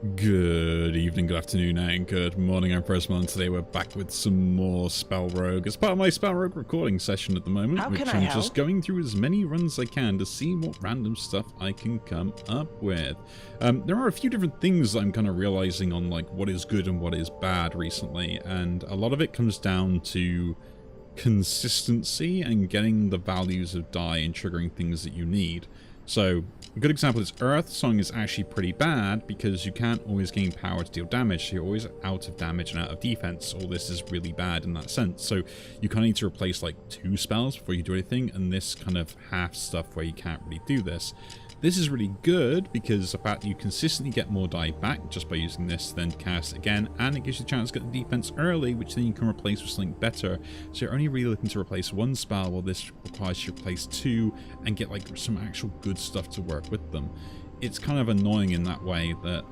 Good evening, good afternoon, and good morning. I'm Presmon, and today we're back with some more SpellRogue. As part of my SpellRogue recording session at the moment, which I'm just going through as many runs as I can to see what random stuff I can come up with. There are a few different things that I'm kind of realizing on like what is good and what is bad recently, and a lot of it comes down to consistency and getting the values of die and triggering things that you need. So, a good example is Earth Song is actually pretty bad because you can't always gain power to deal damage, so you're always out of damage and out of defense. All this is really bad in that sense. So you kind of need to replace like 2 spells before you do anything, and this kind of half stuff where you can't really do this. This is really good because the fact that you consistently get more die back just by using this, then cast it again, and it gives you a chance to get the defense early, which then you can replace with something better. So you're only really looking to replace 1 spell, while this requires you to replace 2 and get like some actual good stuff to work with them. It's kind of annoying in that way that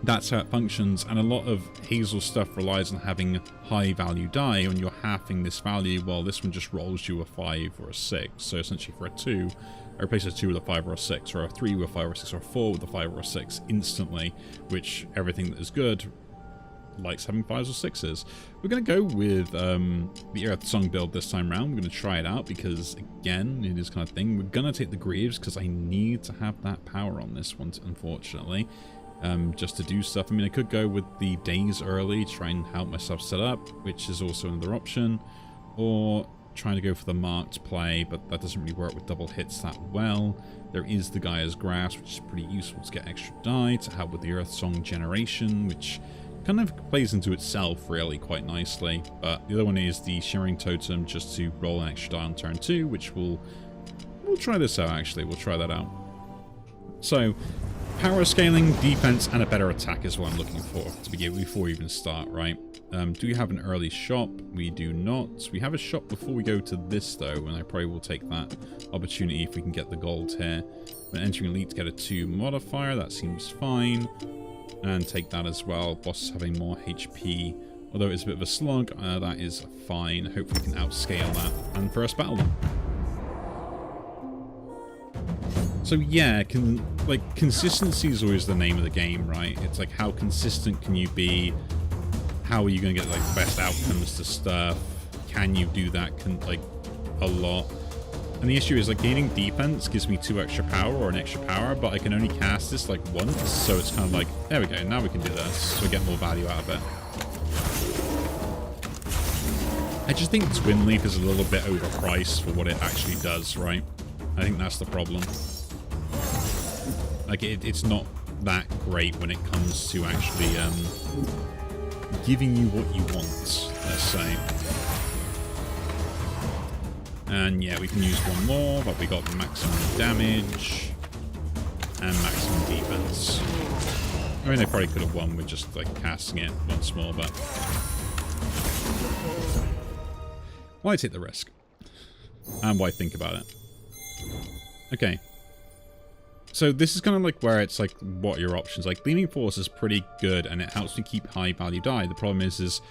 that's how it functions, and a lot of Hazel stuff relies on having high value die. When you're halving this value, well, this one just rolls you a 5 or a 6. So essentially for a 2, I replace a 2 with a 5 or a 6, or a 3 with a 5 or a 6, or a 4 with a 5 or a 6 instantly, which everything that is good likes having 5s or 6s. We're going to go with the Earth Song build this time around. We're going to try it out because, again, it is kind of thing. We're going to take the Greaves because I need to have that power on this one, unfortunately. Just to do stuff. I mean, I could go with the days early to try and help myself set up, which is also another option, or trying to go for the marked play, but that doesn't really work with double hits that well. There is the Gaia's Grasp, which is pretty useful to get extra die to help with the Earth Song generation, which kind of plays into itself really quite nicely. But the other one is the Shimmering Totem, just to roll an extra die on turn 2, which we'll try this out actually. We'll try that out. So power scaling, defense, and a better attack is what I'm looking for to begin before we even start, right? Do we have an early shop? We do not. We have a shop before we go to this, though, and I probably will take that opportunity if we can get the gold here. When entering Elite to get a 2 modifier, that seems fine. And take that as well. Boss is having more HP. Although it's a bit of a slug, that is fine. Hopefully we can outscale that. And first battle them. So yeah, consistency is always the name of the game, right? It's like, how consistent can you be? How are you going to get like the best outcomes to stuff? Can you do that a lot? And the issue is like gaining defense gives me 2 extra power or an extra power, but I can only cast this like once, so it's kind of like, there we go, now we can do this, so we get more value out of it. I just think Twin Leaf is a little bit overpriced for what it actually does, right? I think that's the problem. Like, it's not that great when it comes to actually giving you what you want, let's say. And yeah, we can use 1 more, but we got maximum damage and maximum defense. I mean, they probably could have won with just like casting it once more, but why take the risk? And why think about it? Okay. So this is kind of like where it's like, what are your options? Like, Gleaming Force is pretty good and it helps me keep high value die. The problem is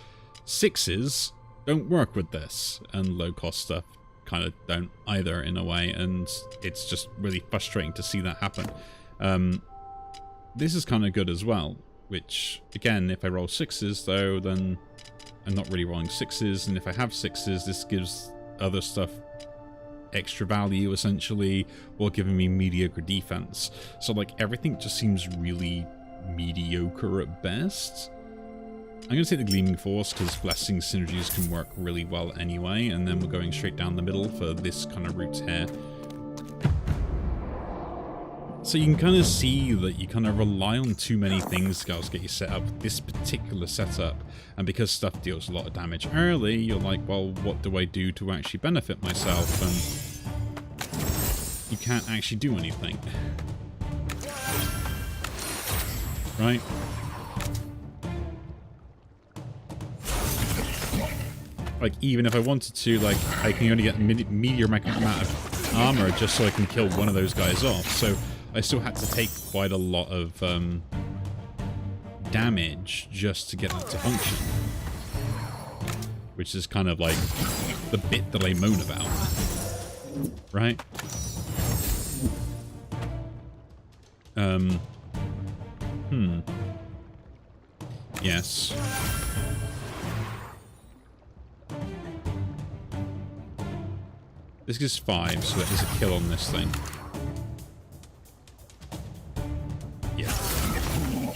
6s don't work with this, and low cost stuff kind of don't either in a way, and it's just really frustrating to see that happen. This is kind of good as well, which again, if I roll 6s though, then I'm not really rolling 6s, and if I have 6s, this gives other stuff extra value essentially, while giving me mediocre defense. So like, everything just seems really mediocre at best. I'm going to take the Gleaming Force because Blessing synergies can work really well anyway, and then we're going straight down the middle for this kind of route here. So you can kind of see that you kind of rely on too many things to get you set up this particular setup, and because stuff deals a lot of damage early, you're like, well, what do I do to actually benefit myself? And you can't actually do anything. Right? Like, even if I wanted to, like, I can only get medium amount of armor just so I can kill one of those guys off. So I still had to take quite a lot of damage just to get that to function. Which is kind of like the bit that I moan about. Right? Yes. This gives 5, so that is a kill on this thing. Yeah.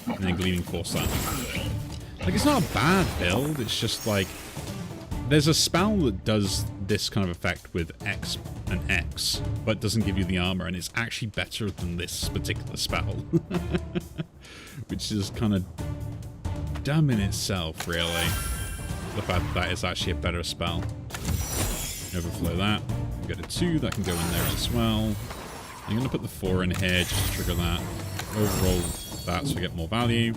And then Gleaming Force that. Like, it's not a bad build, it's just like... There's a spell that does this kind of effect with X and X, but doesn't give you the armor, and it's actually better than this particular spell. Which is kind of dumb in itself, really. The fact that that is actually a better spell. Overflow that. We've got a 2 that can go in there as well. I'm going to put the 4 in here just to trigger that. Overroll that so we get more value.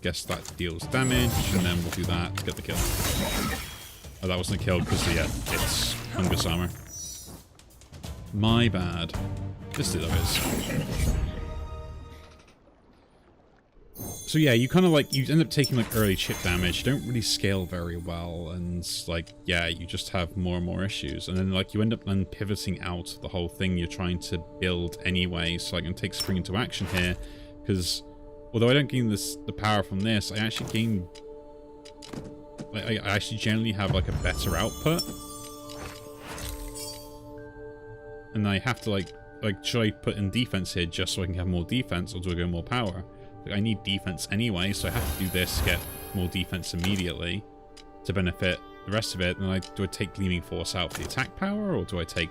Guess that deals damage, and then we'll do that to get the kill. Oh, that wasn't a kill because, yeah, it's fungus armor. My bad. This though is. So yeah, you kind of like, you end up taking like early chip damage, you don't really scale very well, and like, yeah, you just have more and more issues. And then like, you end up then pivoting out of the whole thing you're trying to build anyway, so I can take Spring into action here, because although I don't gain the power from this, I actually gain, like, I actually generally have like a better output. And I have to like, should I put in defense here just so I can have more defense, or do I go more power? Like, I need defense anyway, so I have to do this to get more defense immediately to benefit the rest of it. And do I take Gleaming Force out for the attack power, or do I take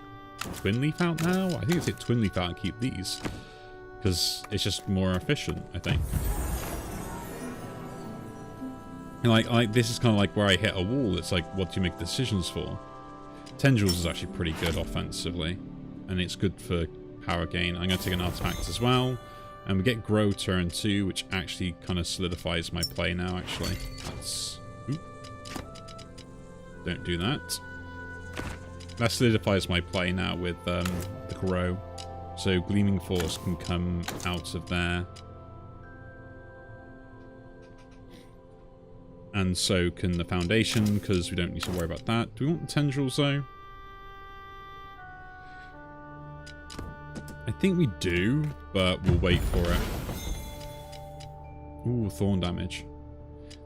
Twin Leaf out now? I think I take Twin Leaf out and keep these, because it's just more efficient, I think. And like this is kind of like where I hit a wall. It's like, what do you make decisions for? Tendrils is actually pretty good offensively, and it's good for power gain. I'm going to take an artifact as well. And we get Grow turn 2, which actually kind of solidifies my play now, actually. That's... Oop. Don't do that. That solidifies my play now with the Grow. So Gleaming Force can come out of there. And so can the Foundation, because we don't need to worry about that. Do we want the Tendrils, though? I think we do, but we'll wait for it. Ooh, Thorn damage.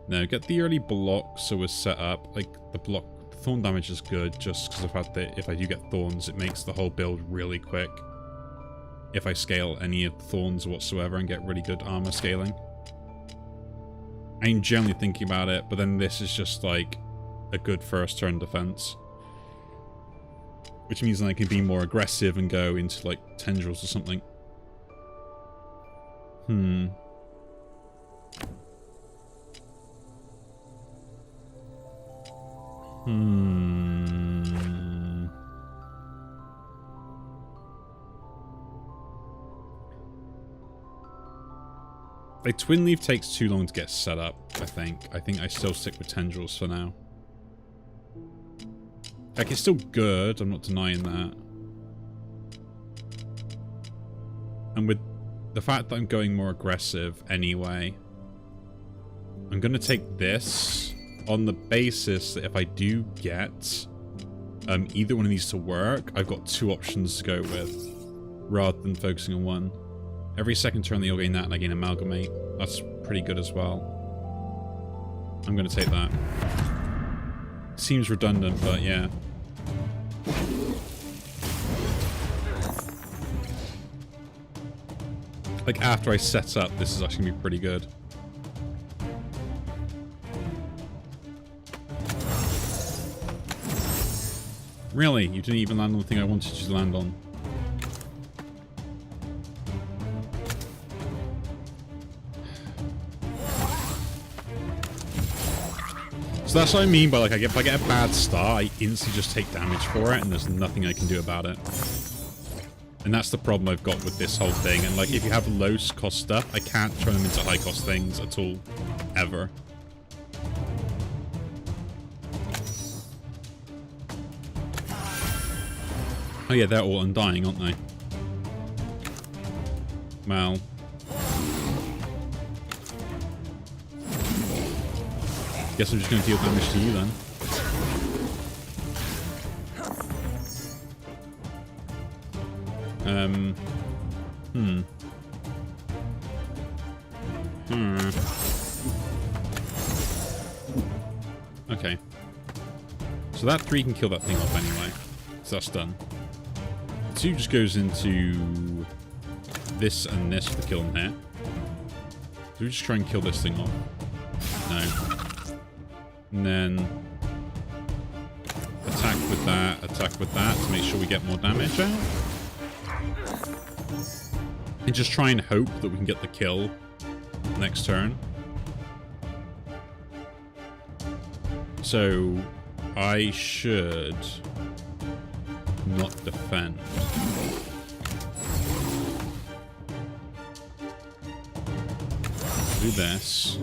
No, get the early block so we're set up. Like, the Thorn damage is good just because of the fact that if I do get Thorns, it makes the whole build really quick. If I scale any of the Thorns whatsoever and get really good armor scaling. I'm generally thinking about it, but then this is just like a good first turn defense. Which means that I can be more aggressive and go into, like, Tendrils or something. Like, Twin Leaf takes too long to get set up, I think. I think I still stick with Tendrils for now. Like, it's still good, I'm not denying that. And with the fact that I'm going more aggressive anyway, I'm going to take this on the basis that if I do get either one of these to work, I've got 2 options to go with, rather than focusing on one. Every second turn they'll gain that, and I gain Amalgamate. That's pretty good as well. I'm going to take that. Seems redundant, but yeah. Like, after I set up, this is actually going to be pretty good. Really? You didn't even land on the thing I wanted you to land on? So that's what I mean by, like, if I get a bad start, I instantly just take damage for it, and there's nothing I can do about it. And that's the problem I've got with this whole thing. And, like, if you have low cost stuff, I can't turn them into high cost things at all. Ever. Oh yeah, they're all undying, aren't they? Well... guess I'm just going to deal damage to you then. Okay. So that 3 can kill that thing off anyway. So that's done. 2 just goes into this and this for the kill in here. So we just try and kill this thing off. No. And then attack with that to make sure we get more damage out. And just try and hope that we can get the kill next turn. So I should not defend. Do this.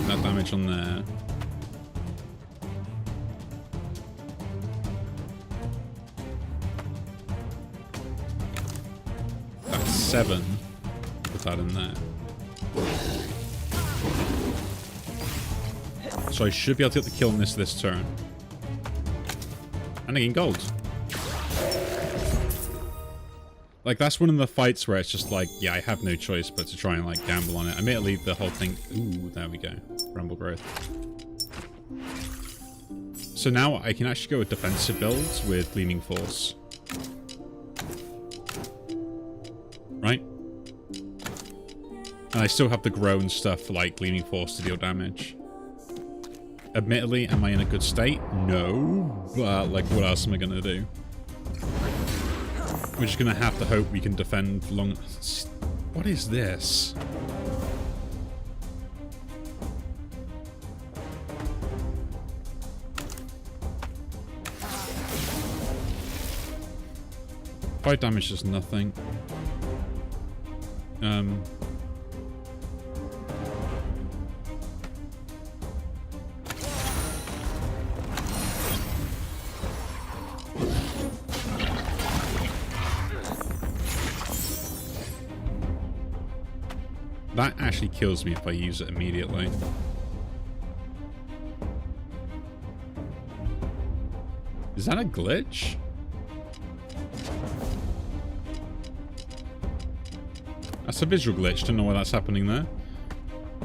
That damage on there. That's 7. Put that in there. So I should be able to get the kill on this turn. And again, gold. Like, that's one of the fights where it's just like, yeah, I have no choice but to try and, like, gamble on it. I may leave the whole thing... Ooh, there we go. Rumble growth. So now I can actually go with defensive builds with Gleaming Force. Right? And I still have the grow and stuff for, like, Gleaming Force to deal damage. Admittedly, am I in a good state? No. But, like, what else am I going to do? We're just going to have to hope we can defend long... What is this? Fire damage is nothing. That actually kills me if I use it immediately. Is that a glitch? That's a visual glitch. Don't know why that's happening there.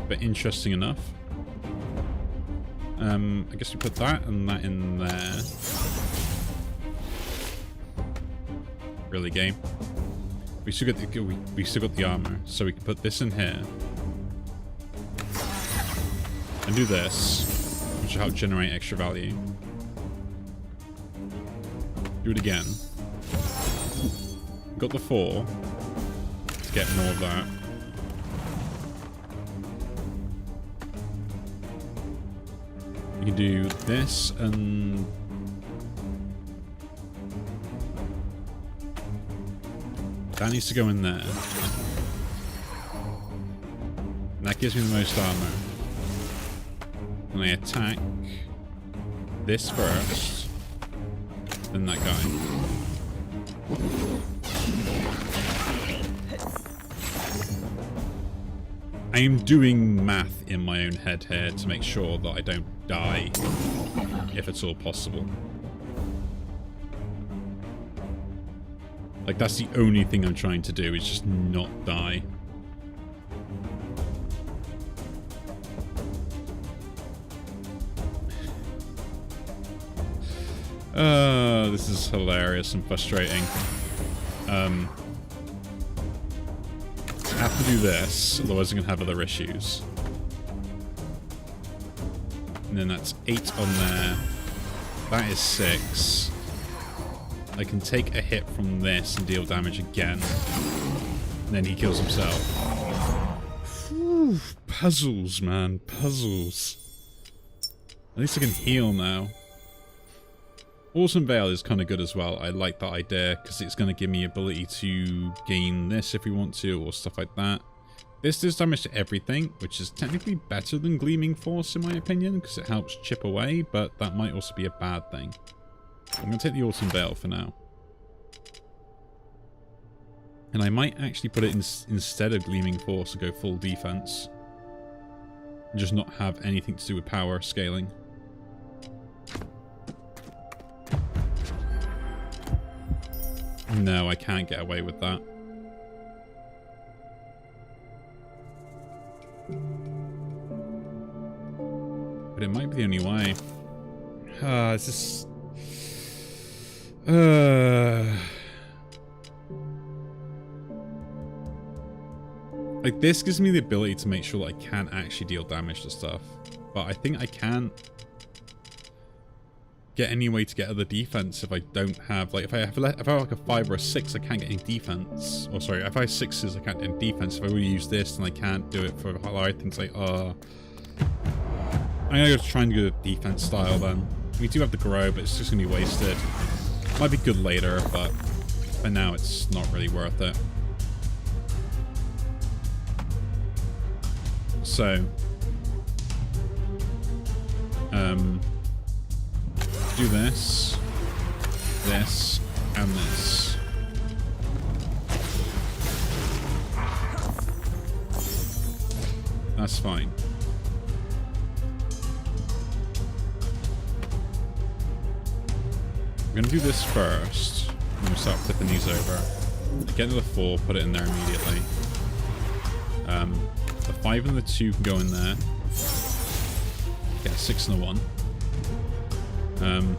But interesting enough. I guess we put that and that in there. Really, game. We still got the armor, so we can put this in here and do this, which will help generate extra value. Do it again. Got the 4 to get more of that. We can do this and that needs to go in there. And that gives me the most armor. And I attack this first, then that guy. I am doing math in my own head here to make sure that I don't die, if it's all possible. Like, that's the only thing I'm trying to do, is just not die. This is hilarious and frustrating. I have to do this, otherwise I'm going to have other issues. And then that's 8 on there. That is 6. I can take a hit from this and deal damage again. And then he kills himself. Whew, puzzles, man. Puzzles. At least I can heal now. Awesome Veil is kind of good as well. I like that idea because it's going to give me ability to gain this if we want to, or stuff like that. This does damage to everything, which is technically better than Gleaming Force in my opinion, because it helps chip away, but that might also be a bad thing. I'm going to take the Autumn Veil for now. And I might actually put it instead of Gleaming Force to go full defense. And just not have anything to do with power scaling. No, I can't get away with that. the only way. It's just... Like, this gives me the ability to make sure that I can actually deal damage to stuff. But I think I can't get any way to get other defense if I don't have... Like, if I have like a 5 or a 6, I can't get any defense. Or sorry, if I have 6s, I can't get any defense. If I really use this, then I can't do it for higher things like... I'm gonna go try and do the defense style then. We do have the grow, but it's just gonna be wasted. Might be good later, but for now it's not really worth it. So, do this, this, and this. That's fine. We're gonna do this first. I'm gonna start flipping these over. Get to the 4, put it in there immediately. The 5 and the 2 can go in there. Get a 6 and a 1. I'm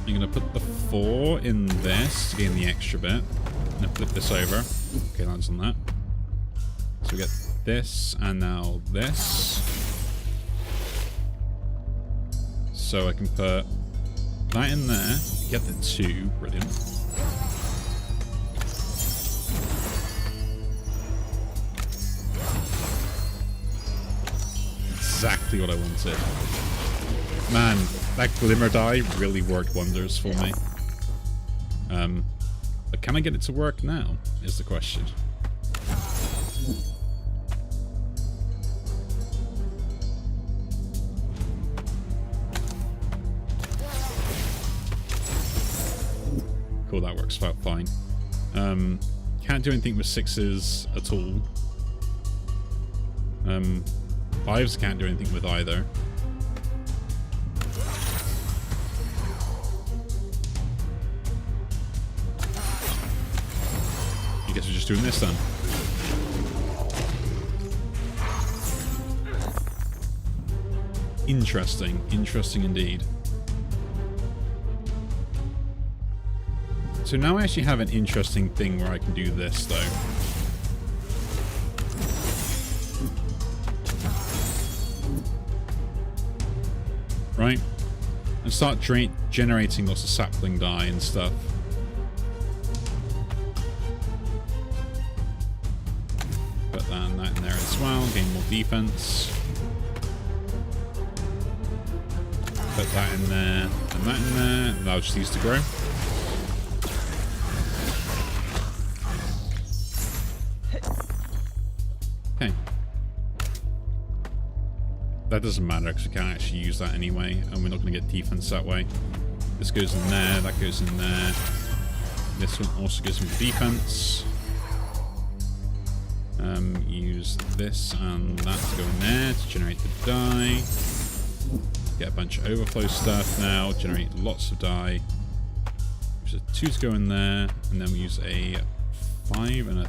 gonna put the 4 in this to gain the extra bit. I'm gonna flip this over. Okay, lands on that. So we get this and now this. So I can put that in there, get the 2, brilliant. Exactly what I wanted. Man, that glimmer die really worked wonders for me. But can I get it to work now, is the question. Cool, that works about fine. Can't do anything with 6s at all. 5s can't do anything with either. I guess we're just doing this then. Interesting. Interesting indeed. So now I actually have an interesting thing where I can do this though. Right? And start generating lots of sapling die and stuff. Put that and that in there as well, gain more defense. Put that in there, and that in there, and I'll just use to grow. Okay. That doesn't matter because we can't actually use that anyway, and we're not going to get defense that way. This goes in there, that goes in there. This one also gives me the defense. Use this and that to go in there to generate the die. Get a bunch of overflow stuff now, generate lots of die. Use a 2 to go in there, and then we use a 5 and a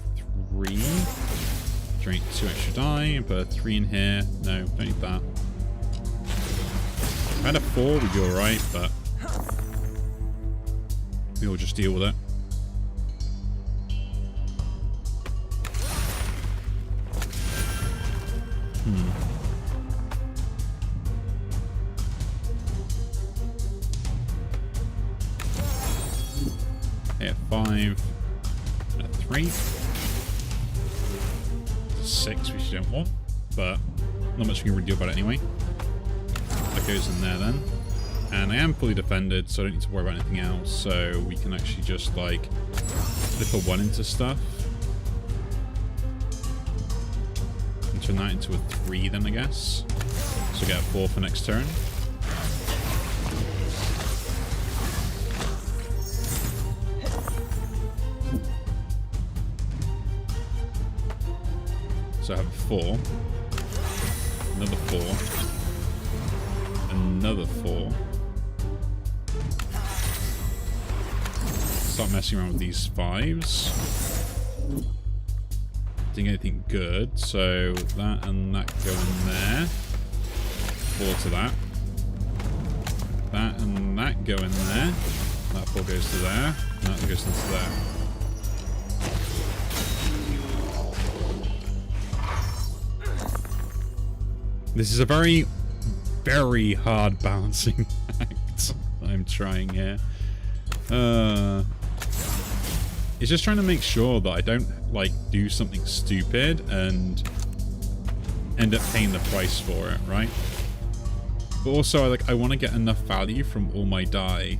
3. Generate 2 extra die and put a 3 in here. No, don't need that. If I had a 4, we'd be alright, but we'll just deal with it. Okay, a 5 and a 3. 6 which you don't want, but not much we can really do about it anyway. That goes in there then. And I am fully defended, so I don't need to worry about anything else. So we can actually just like flip a 1 into stuff. And turn that into a 3 then, I guess. So get a 4 for next turn. So I have a 4, another 4, another 4. Start messing around with these 5s. Didn't get anything good, so that and that go in there. 4 to that. That and that go in there. That 4 goes to there. And that goes into there. This is a very, very hard balancing act I'm trying here. It's just trying to make sure that I don't, like, do something stupid and end up paying the price for it, right? But also, I want to get enough value from all my die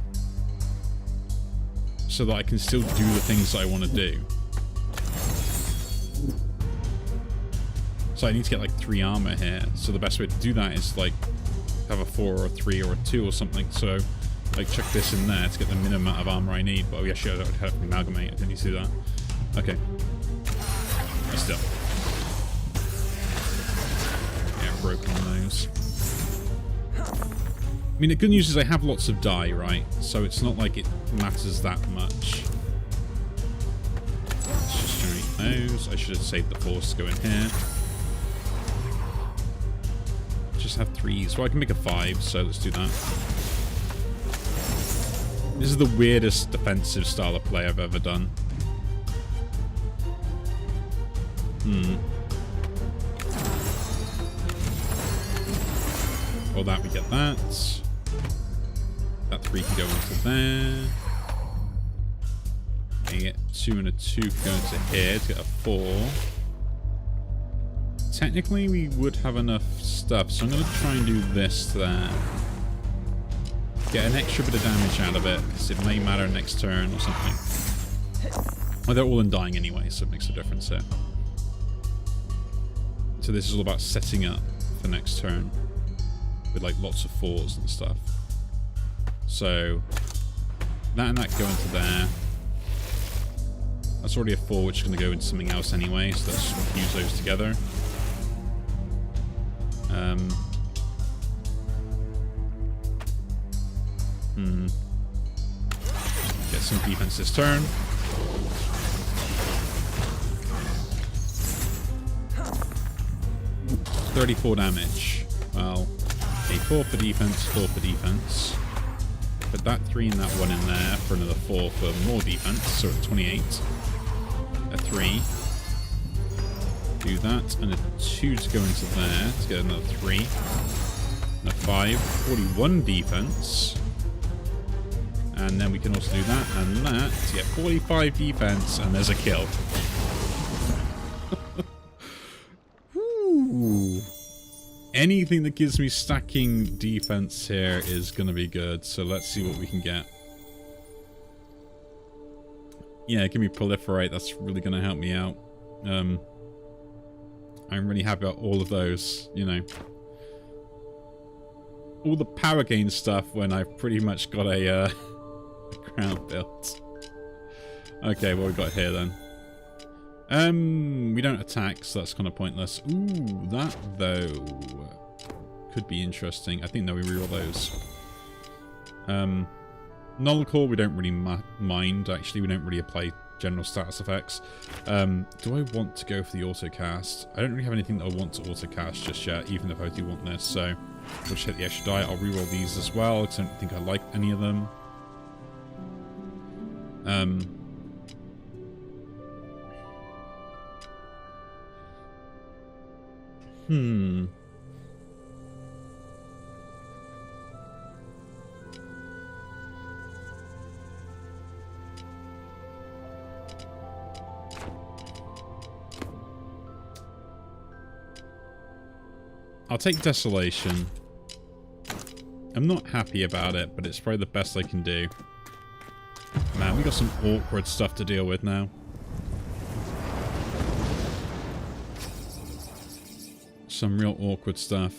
so that I can still do the things that I want to do. So I need to get, like, 3 armor here. So the best way to do that is, like, have a 4 or a 3 or a 2 or something. So, like, chuck this in there to get the minimum amount of armor I need. But oh, yeah, shit, I have to amalgamate. I didn't need to do that. Okay. Still. Yeah, broken on those. I mean, the good news is I have lots of die, right? So it's not like it matters that much. Let's just generate those. I should have saved the 4s to go in here. Just have 3s. Well, I can make a 5, so let's do that. This is the weirdest defensive style of play I've ever done. Well, that we get that. That 3 can go into there. And get 2 and a 2 can go into here to get a 4. Technically, we would have enough stuff, so I'm going to try and do this there. Get an extra bit of damage out of it, because it may matter next turn or something. Well, they're all undying anyway, so it makes a difference here. So this is all about setting up for next turn. With like lots of 4s and stuff. So that and that go into there. That's already a 4, which is going to go into something else anyway, so let's fuse those together. Get some defense this turn. $34 damage. Well, okay, 4 for defense, 4 for defense. Put that 3 and that 1 in there for another 4 for more defense, so at 28. A 3. Do that, and a 2 to go into there to get another 3. And a 5. 41 defense. And then we can also do that and that to get 45 defense, and there's a kill. Ooh. Anything that gives me stacking defense here is going to be good. So let's see what we can get. Yeah, give me proliferate. That's really going to help me out. I'm really happy about all of those, you know. All the power gain stuff when I've pretty much got a crown built. Okay, what we got here then? We don't attack, so that's kind of pointless. Ooh, that though could be interesting. I think that we reroll those. Null Core we don't really mind. Actually, we don't really apply general status effects. Do I want to go for the auto cast? I don't really have anything that I want to auto cast just yet, even if I do want this. So we'll just hit the extra die. I'll reroll these as well because I don't think I like any of them. I'll take Desolation. I'm not happy about it, but it's probably the best I can do. Man, we got some awkward stuff to deal with now. Some real awkward stuff.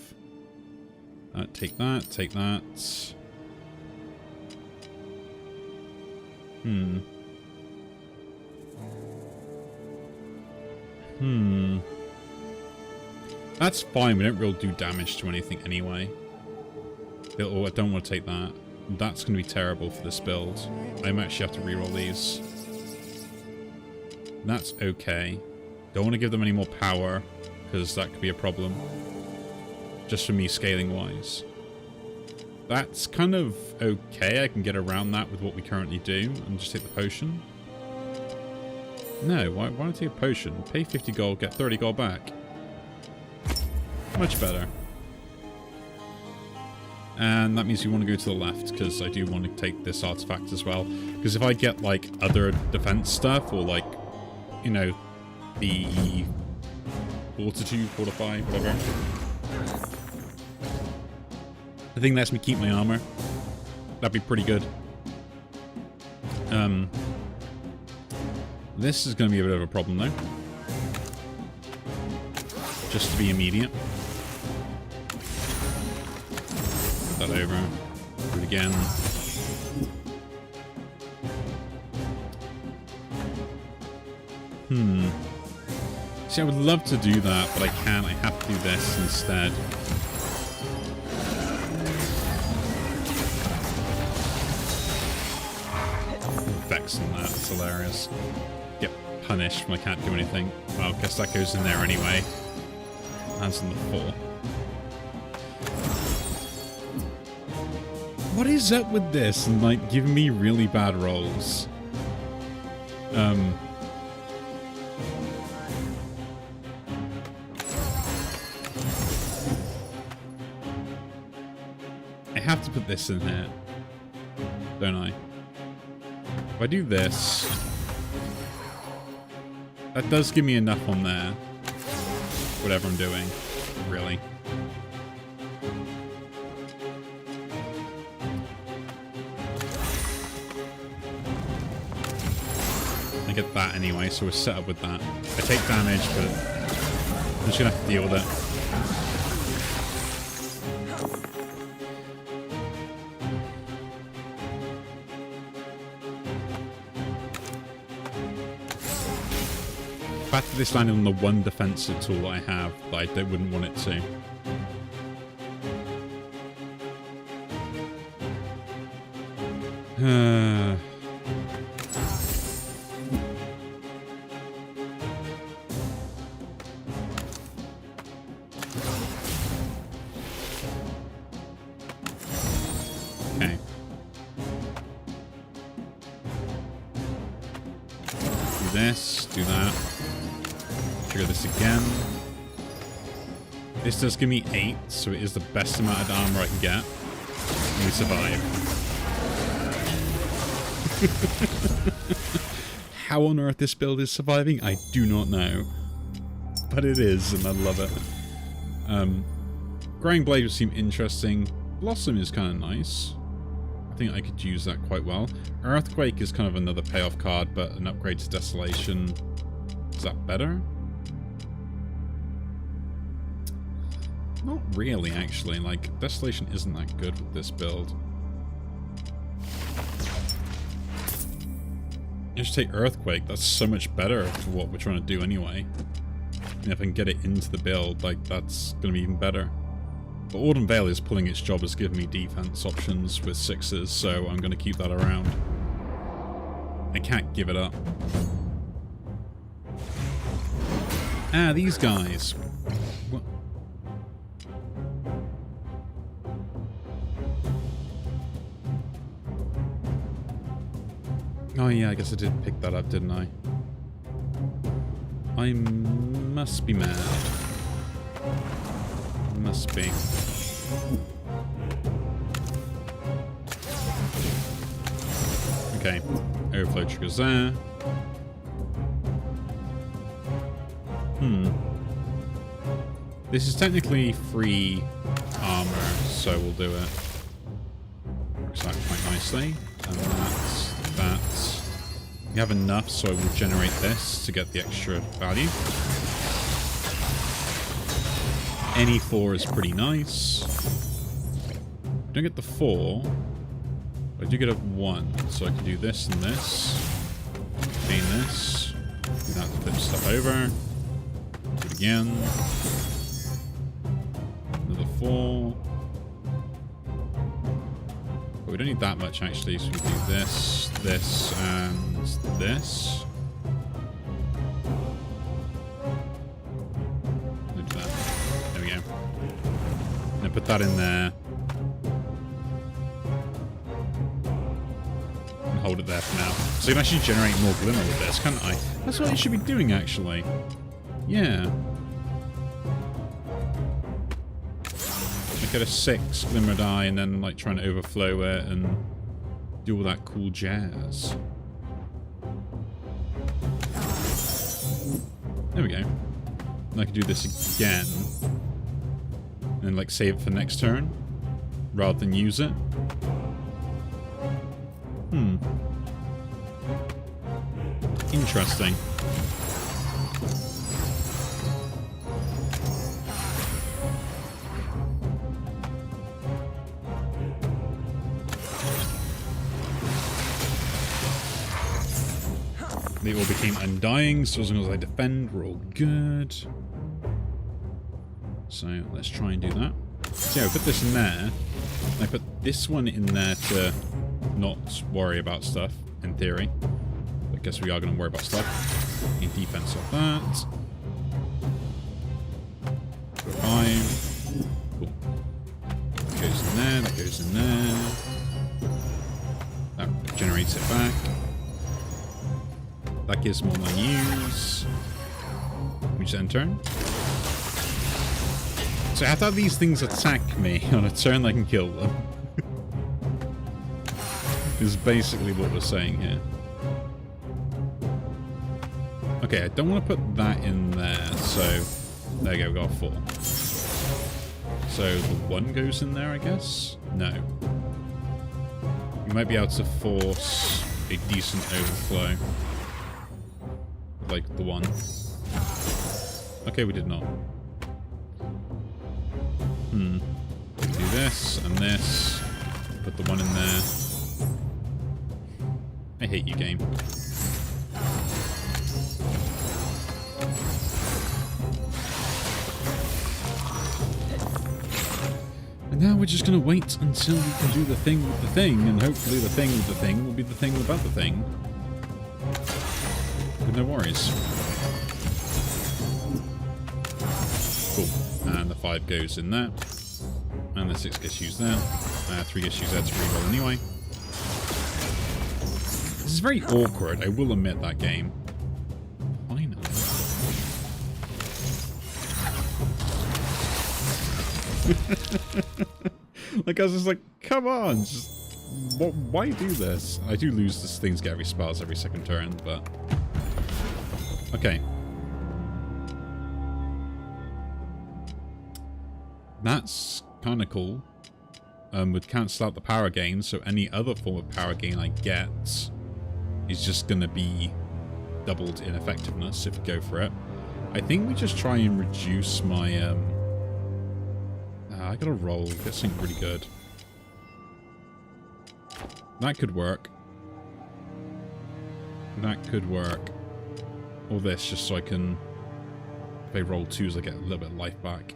Take that, take that. That's fine, we don't really do damage to anything anyway. Oh, I don't want to take that. That's going to be terrible for this build. I might actually have to reroll these. That's okay. Don't want to give them any more power, because that could be a problem. just for me scaling wise. That's kind of okay. I can get around that with what we currently do and just take the potion. No, why don't I take a potion? Pay 50 gold, get 30 gold back. Much better. And that means you want to go to the left, because I do want to take this artifact as well. Because if I get, like, other defense stuff, or, like, you know, the fortitude, fortify, whatever. The thing lets me keep my armor. That'd be pretty good. This is going to be a bit of a problem, though. Just to be immediate. Put that over. Do it again. See, I would love to do that, but I can't. I have to do this instead. Vexing that. It's hilarious. Get punished when I can't do anything. Well, I guess that goes in there anyway. Lands on the floor. What is up with this and, like, giving me really bad rolls? I have to put this in here, don't I? If I do this, that does give me enough on there. Whatever I'm doing, really. I get that anyway, so we're set up with that. I take damage, but I'm just gonna have to deal with it. The fact that this landed on the one defensive tool that I have, that I wouldn't want it to. Okay. Do this, do that. Trigger this again. This does give me 8, so it is the best amount of armor I can get. And we survive. How on earth this build is surviving, I do not know. But it is, and I love it. Growing Blade would seem interesting. Blossom is kind of nice. I think I could use that quite well. Earthquake is kind of another payoff card, but an upgrade to Desolation. Is that better? Not really, actually. Like, Desolation isn't that good with this build. Just take Earthquake. That's so much better for what we're trying to do anyway. And if I can get it into the build, like, that's going to be even better. But Autumn Veil is pulling its job as giving me defense options with 6s, so I'm going to keep that around. I can't give it up. Ah, these guys. What? Oh yeah, I guess I did pick that up, didn't I? I must be mad. Must be. Okay, overflow triggers there. This is technically free armor, so we'll do it. Works out quite nicely. And that. We have enough, so I will generate this to get the extra value. Any 4 is pretty nice. I don't get the 4, but I do get a 1, so I can do this and this. Gain this. Do that to flip stuff over. Do it again. Another 4. But we don't need that much actually, so we can do this, this, and this. put that in there. And hold it there for now. So I can actually generate more glimmer with this, can't I? That's what I should be doing, actually. Yeah. Get a 6 glimmer die and then like trying to overflow it and do all that cool jazz. There we go. And I can do this again and like save it for next turn rather than use it. Interesting. They all became undying, so as long as I defend, we're all good. So let's try and do that. So yeah, I put this in there. I put this one in there to not worry about stuff, in theory. I guess we are going to worry about stuff. Need defense off that. 5. Cool. That goes in there, that goes in there. That generates it back. That gives more than I use. We just end turn. So I thought these things attack me on a turn I can kill them. Is basically what we're saying here. Okay, I don't want to put that in there, so there you go, we got 4. So the 1 goes in there, I guess? No. You might be able to force a decent overflow. Like the 1. Okay, we did not. Do this and this. Put the 1 in there. I hate you, game. And now we're just gonna wait until we can do the thing with the thing, and hopefully the thing with the thing will be the thing about the thing. With no worries. Cool. And the 5 goes in there. And the 6 gets used there. 3 gets used there to reroll anyway. This is very awkward, I will admit, that game. Finally. Like, I was just like, come on, just... why do this? I do lose this things get every spells every second turn, but... Okay. That's kind of cool. Would cancel out the power gain, so any other form of power gain I get is just going to be doubled in effectiveness if we go for it. I think we just try and reduce my... I gotta roll, get something really good. That could work. That could work. Or this, just so I can... If I roll 2s, I get a little bit of life back.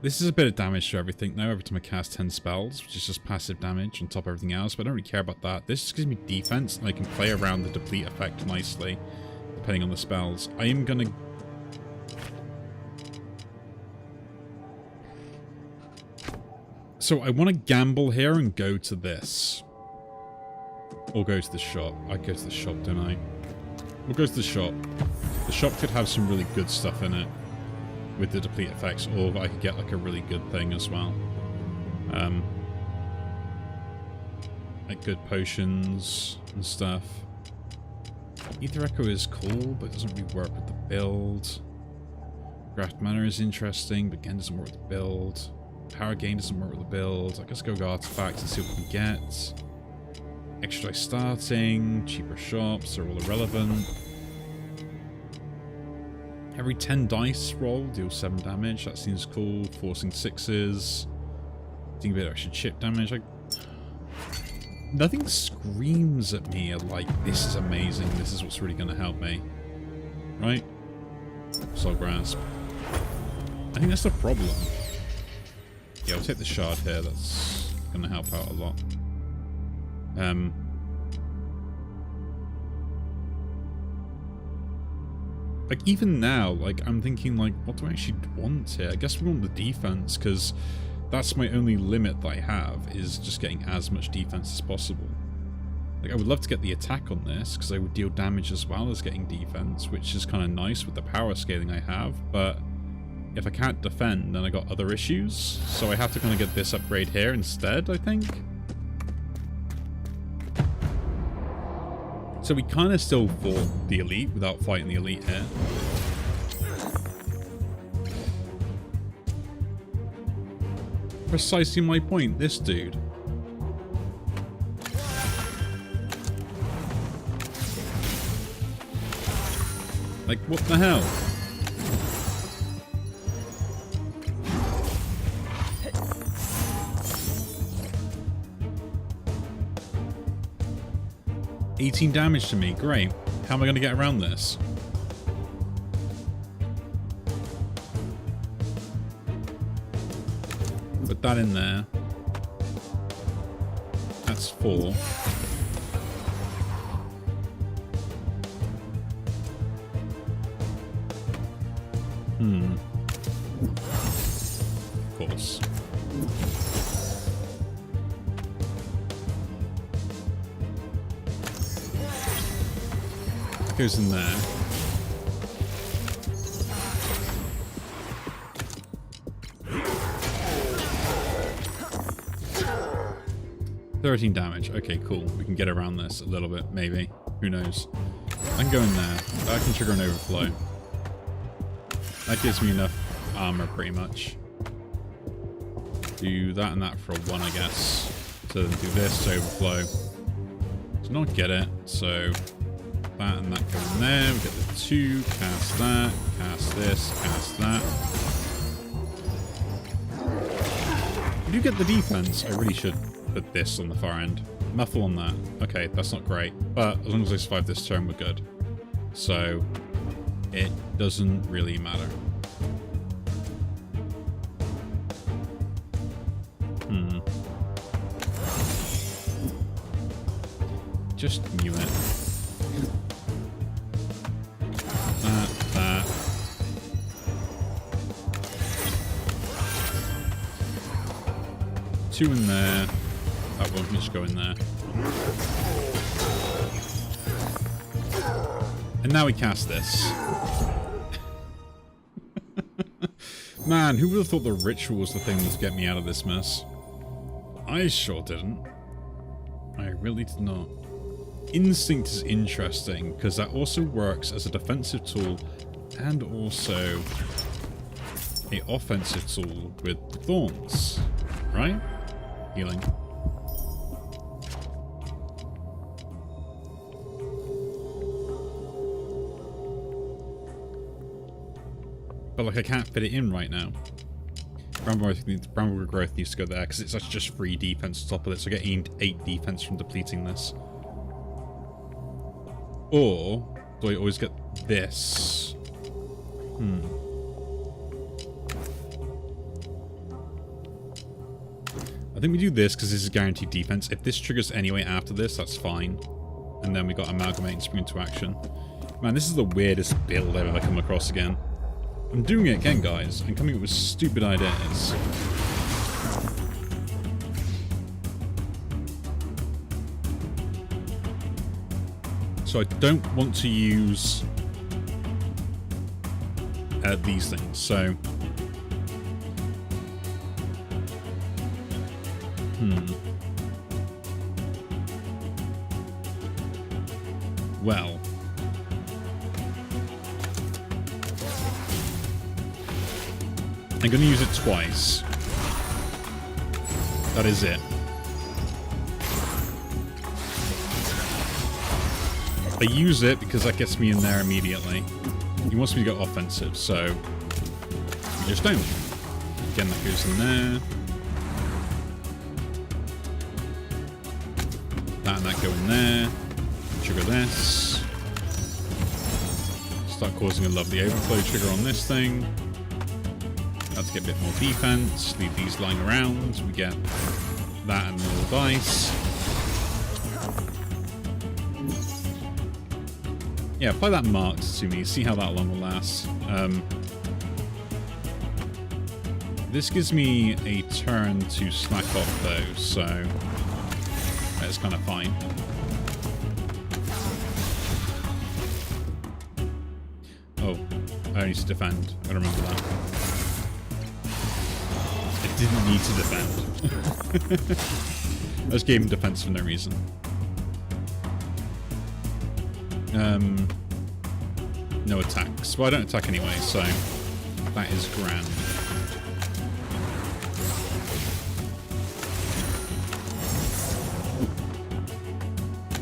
This is a bit of damage to everything now, every time I cast 10 spells, which is just passive damage on top of everything else, but I don't really care about that. This just gives me defense, and I can play around the deplete effect nicely, depending on the spells. I am gonna... So I want to gamble here and go to this. Or go to the shop. I go to the shop, don't I? We'll go to the shop. The shop could have some really good stuff in it. With the deplete effects, or I could get like a really good thing as well. Like good potions and stuff. Ether Echo is cool, but it doesn't really work with the build. Graft Manor is interesting, but again doesn't work with the build. Power Gain doesn't work with the build. I guess go Artifacts and see what we can get. Extra dice starting, cheaper shops, they're all irrelevant. Every 10 dice roll deals 7 damage. That seems cool. Forcing 6s. Doing a bit of extra chip damage. Nothing screams at me like, this is amazing. This is what's really going to help me. Right? Soul Grasp. I think that's the problem. Yeah, I'll take the shard here. That's going to help out a lot. Like, even now, like, I'm thinking, like, what do I actually want here? I guess we want the defense, because that's my only limit that I have, is just getting as much defense as possible. Like, I would love to get the attack on this, because I would deal damage as well as getting defense, which is kind of nice with the power scaling I have, but if I can't defend, then I got other issues, so I have to kind of get this upgrade here instead, I think. So we kind of still fought the elite without fighting the elite here. Precisely my point, this dude. Like, what the hell? $18 damage to me, great. How am I going to get around this? Put that in there. That's 4. Of course. Goes in there. $13 damage. Okay, cool. We can get around this a little bit, maybe. Who knows? I can go in there. I can trigger an overflow. That gives me enough armor, pretty much. Do that and that for a 1, I guess. So then do this to overflow. Do not get it, so that and that go in there. We get the 2, cast that, cast this, cast that. We do get the defense. I really should put this on the far end. Muffle on that. Okay, that's not great, but as long as I survive this turn, we're good. So it doesn't really matter. Just mute it. That. 2 in there. That one can just go in there. And now we cast this. Man, who would have thought the ritual was the thing to get me out of this mess? I sure didn't. I really did not. Instinct is interesting, because that also works as a defensive tool and also a offensive tool with Thorns, right? Healing. But like, I can't fit it in right now. Bramble Growth needs to go there, because it's actually just 3 defense on top of it, so I get 8 defense from depleting this. Or do I always get this? I think we do this because this is guaranteed defense. If this triggers anyway after this, that's fine. And then we got Amalgamate and Spring into action. Man, this is the weirdest build I've ever come across again. I'm doing it again, guys. I'm coming up with stupid ideas. So I don't want to use these things. So, well, I'm going to use it twice. That is it. I use it because that gets me in there immediately. He wants me to go offensive, so we just don't. Again, that goes in there. That and that go in there. Trigger this. Start causing a lovely overflow trigger on this thing. Let's get a bit more defense. Leave these lying around. We get that and more dice. Yeah, apply that marked to me, see how that long will last. This gives me a turn to slack off though, so that's kind of fine. Oh, I only need to defend. I remember that. I didn't need to defend. I just gave him defense for no reason. No attacks. Well, I don't attack anyway, so that is grand.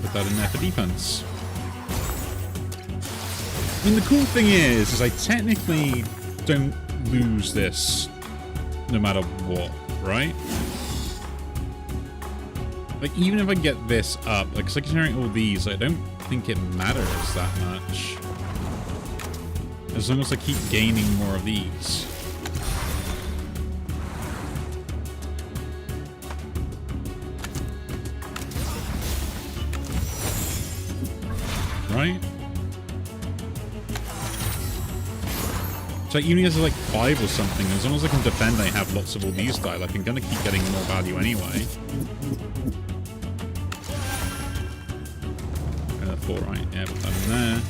Put that in there for defense. I mean, the cool thing is I technically don't lose this no matter what, right? Like, even if I get this up, like, because I can generate all these, I don't think it matters that much. As long as I keep gaining more of these. Right? So even if there's like 5 or something, as long as I can defend, I have lots of all these die. Like, I'm gonna keep getting more value anyway. 4, right? Yeah, put that in there.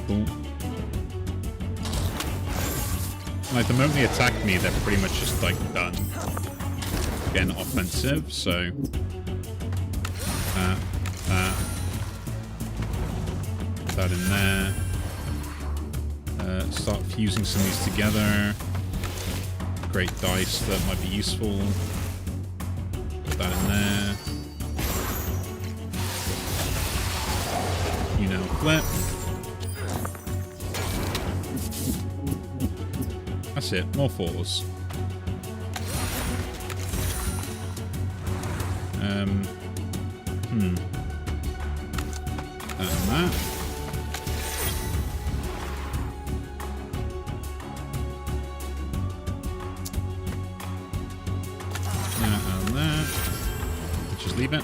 Cool. Like, the moment they attack me, they're pretty much just like done. Again, offensive, so put that in there. Start fusing some of these together. Great dice that might be useful. Put that in there. You know, flip. That's it. More 4s. And that. And that. Just leave it.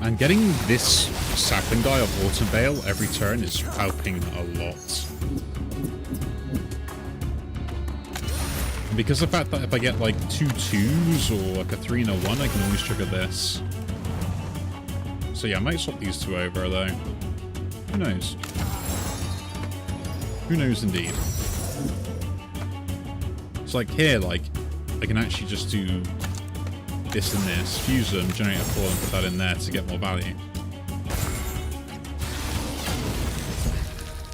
And getting this sapling die of Autumn Veil every turn is helping a lot. Because of the fact that if I get like 2 2s or like a 3 and a 1, I can always trigger this. So yeah, I might swap these 2 over though. Who knows? Who knows indeed. It's like here, like, I can actually just do this and this, fuse them, generate a 4 and put that in there to get more value.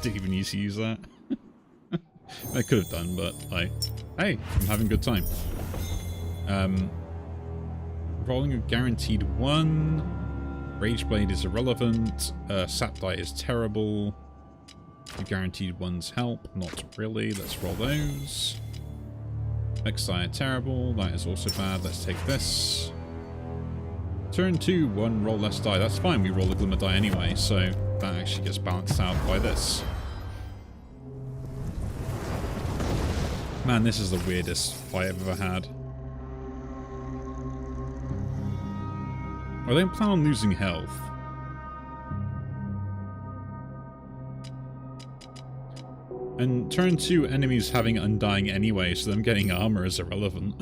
Didn't even need to use that. I could have done, but like, hey, I'm having a good time. Rolling a guaranteed 1. Rage Blade is irrelevant. Sap Die is terrible. The guaranteed 1s help. Not really. Let's roll those. Exile terrible. That is also bad. Let's take this. Turn 2, 1 roll less die. That's fine. We roll a Glimmer die anyway, so that actually gets balanced out by this. Man, this is the weirdest fight I've ever had. I don't plan on losing health. And turn 2, enemies having Undying anyway, so them getting armor is irrelevant.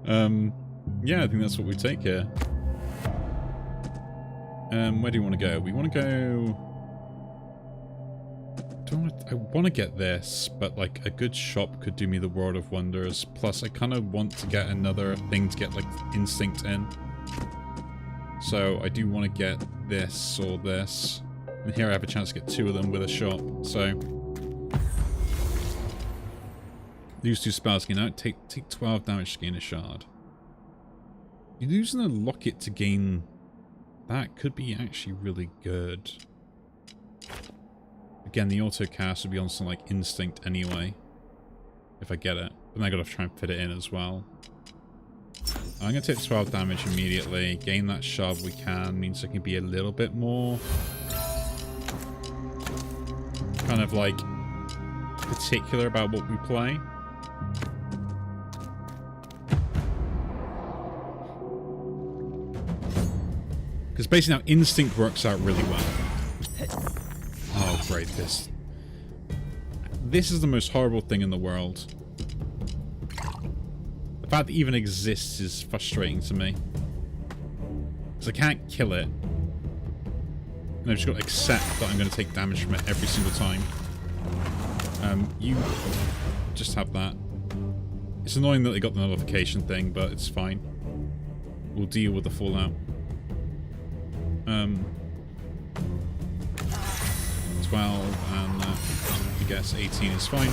Yeah, I think that's what we take here. Where do you want to go? We want to go... I want to get this, but like a good shop could do me the world of wonders. Plus, I kind of want to get another thing to get like instinct in. So I do want to get this or this. And here I have a chance to get 2 of them with a shop. So use 2 spells again. Now take 12 damage to gain a shard. You're using a locket to gain that could be actually really good. Again, the auto cast would be on some like instinct anyway, if I get it. But then I gotta try and fit it in as well. I'm gonna take 12 damage immediately. Gain that shove we can. Means I can be a little bit more kind of like particular about what we play. Because basically now Instinct works out really well. Oh, great. This is the most horrible thing in the world. The fact that it even exists is frustrating to me. Because I can't kill it. And I've just got to accept that I'm going to take damage from it every single time. You just have that. It's annoying that they got the nullification thing, but it's fine. We'll deal with the fallout. 12 and I guess 18 is fine.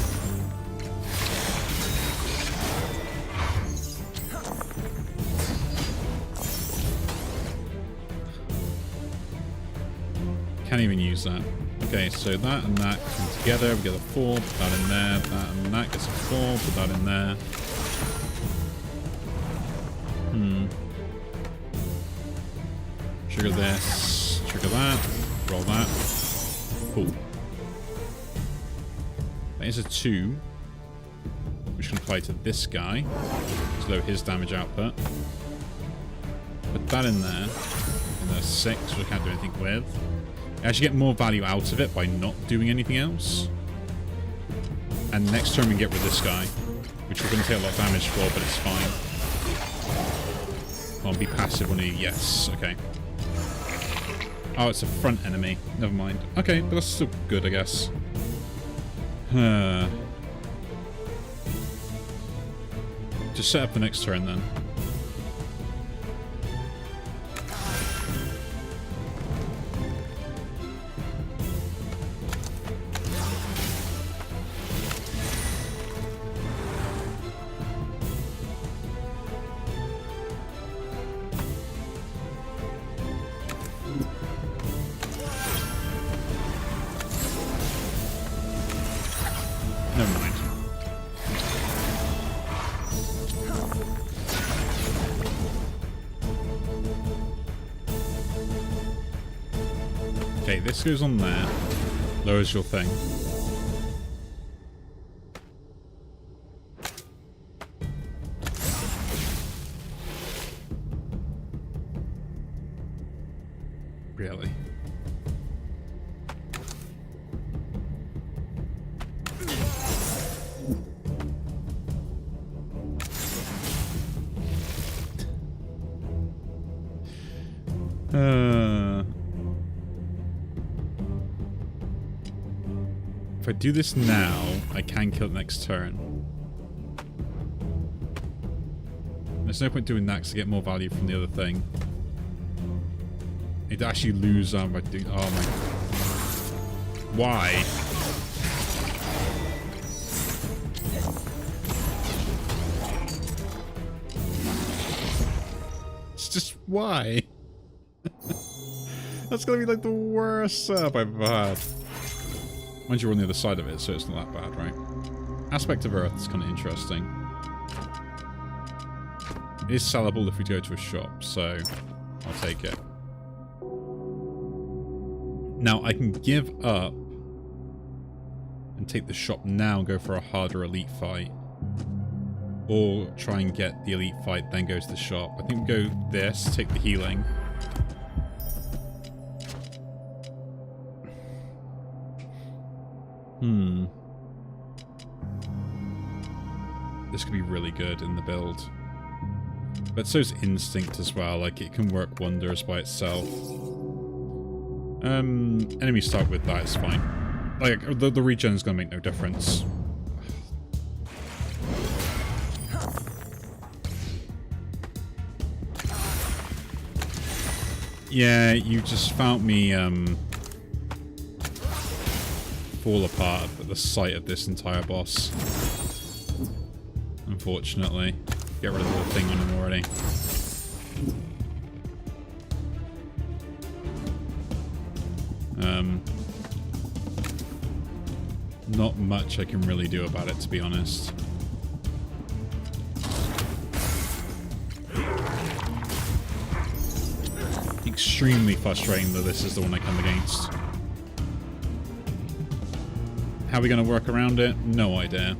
Can't even use that. Okay, so that and that come together. We get a 4, put that in there. That and that gets a 4, put that in there. Trigger this, trigger that, roll that. Cool. That is a 2, which can apply to this guy to lower his damage output. Put that in there, and there's 6, which I can't do anything with. I actually get more value out of it by not doing anything else. And next turn we can get rid of this guy, which we're going to take a lot of damage for, but it's fine. I'll be passive when he... Yes, okay. Oh, it's a front enemy. Never mind. Okay, but that's still good, I guess. Just set up the next turn, then. Never mind. Okay, this goes on there. Lowers your thing. Really? If I do this now, I can kill it next turn. There's no point doing that because I get more value from the other thing. I'd actually lose by doing... Oh my... Why? It's just... Why? That's gonna be like the worst setup I've ever had. Mind you're on the other side of it, so it's not that bad, right? Aspect of Earth is kind of interesting. It is sellable if we go to a shop, so I'll take it. Now, I can give up and take the shop now and go for a harder elite fight. Or try and get the elite fight, then go to the shop. I think we go this, take the healing. This could be really good in the build. But so's Instinct as well, like it can work wonders by itself. Enemies start with that, it's fine. Like, the regen's gonna make no difference. Yeah, you just found me, fall apart at the sight of this entire boss. Unfortunately. Get rid of the thing on him already. Not much I can really do about it, to be honest. Extremely frustrating that this is the one I come against. How are we going to work around it? No idea.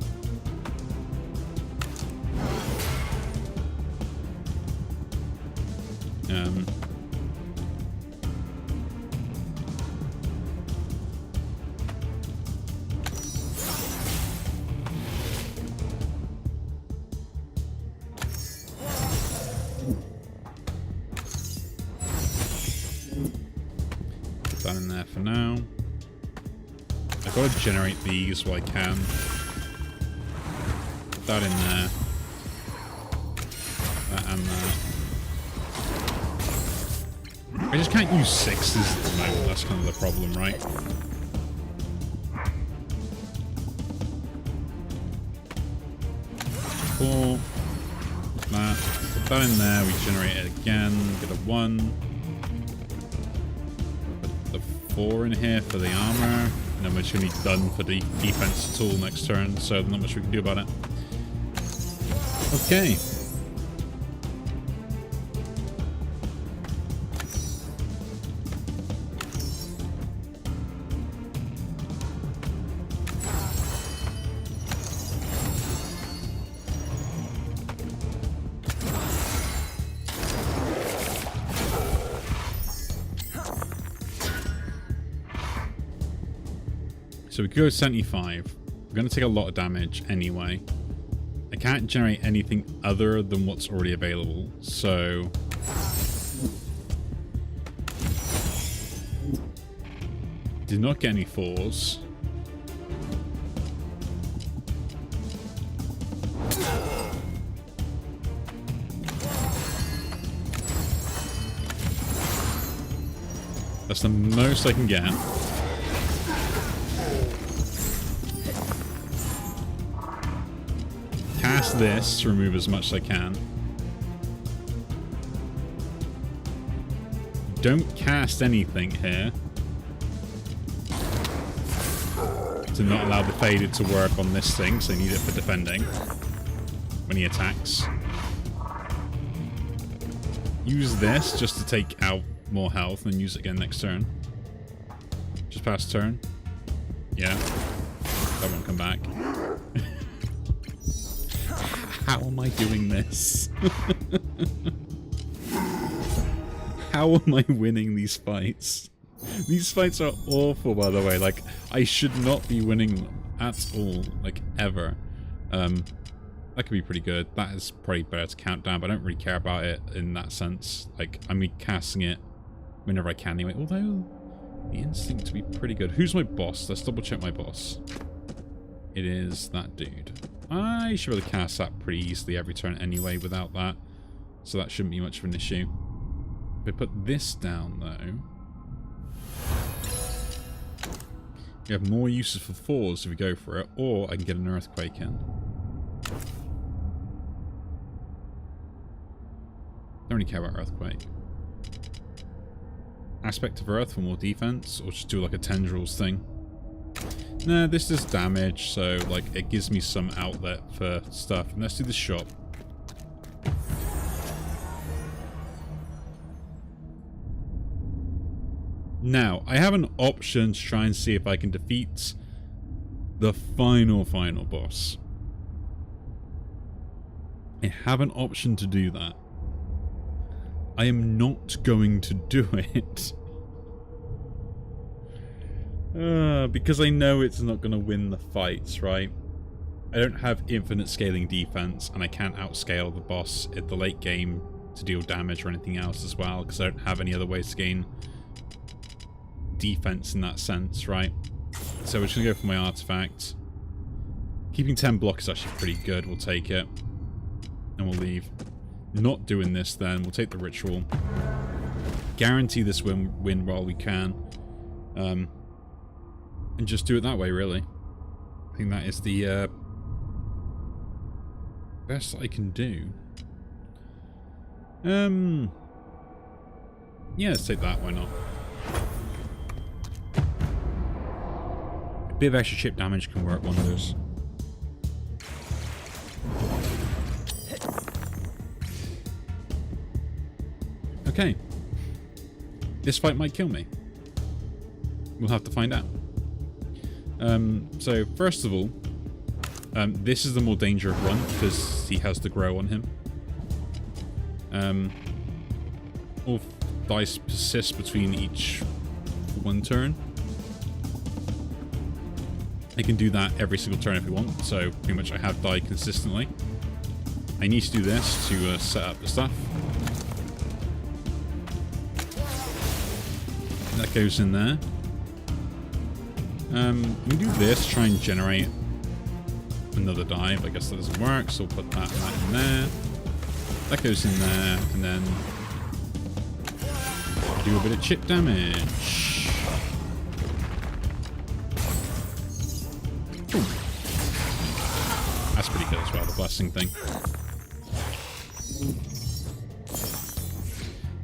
that in there for now. I've got to generate these while I can. Put that in there. That and that. I just can't use 6s at the moment, that's kind of the problem, right? Cool. That. Put that in there, we generate it again, get a 1. Put the 4 in here for the armor, and then we're just going to be done for the defense tool next turn, so not much we can do about it. Okay. So we go 75. We're going to take a lot of damage anyway. I can't generate anything other than what's already available, so... Did not get any 4s. That's the most I can get. Cast this to remove as much as I can. Don't cast anything here. To not allow the faded to work on this thing, so I need it for defending when he attacks. Use this just to take out more health and use it again next turn. Just past turn. Yeah. That won't come back. How am I doing this? How am I winning these fights? These fights are awful, by the way. Like, I should not be winning them at all. Like, ever. That could be pretty good. That is probably better to count down, but I don't really care about it in that sense. Like, I'm casting it whenever I can anyway. Although, the instinct to be pretty good. Who's my boss? Let's double check my boss. It is that dude. I should be able to cast that pretty easily every turn anyway without that. So that shouldn't be much of an issue. If I put this down, though... You have more uses for 4s if we go for it, or I can get an earthquake in. Don't really care about earthquake. Aspect of earth for more defense, or just do like a tendrils thing. Nah, this does damage, so like it gives me some outlet for stuff. And let's do the shop. Now, I have an option to try and see if I can defeat the final boss. I have an option to do that. I am not going to do it. Because I know it's not going to win the fights, right? I don't have infinite scaling defense, and I can't outscale the boss at the late game to deal damage or anything else as well, because I don't have any other ways to gain defense in that sense, right? So we're just going to go for my artifact. Keeping 10 block is actually pretty good. We'll take it. And we'll leave. Not doing this then. We'll take the ritual. Guarantee this win while we can. And just do it that way, really. I think that is the best I can do. Yeah, let's take that. Why not? A bit of extra chip damage can work wonders. Okay. This fight might kill me. We'll have to find out. So, first of all, this is the more dangerous one, because he has the grow on him. All dice persist between each one turn. I can do that every single turn if we want, so pretty much I have die consistently. I need to do this to set up the stuff. That goes in there. We do this, try and generate another die, but I guess that doesn't work, so we'll put that and that in there. That goes in there, and then do a bit of chip damage. Ooh. That's pretty good as well, the blessing thing.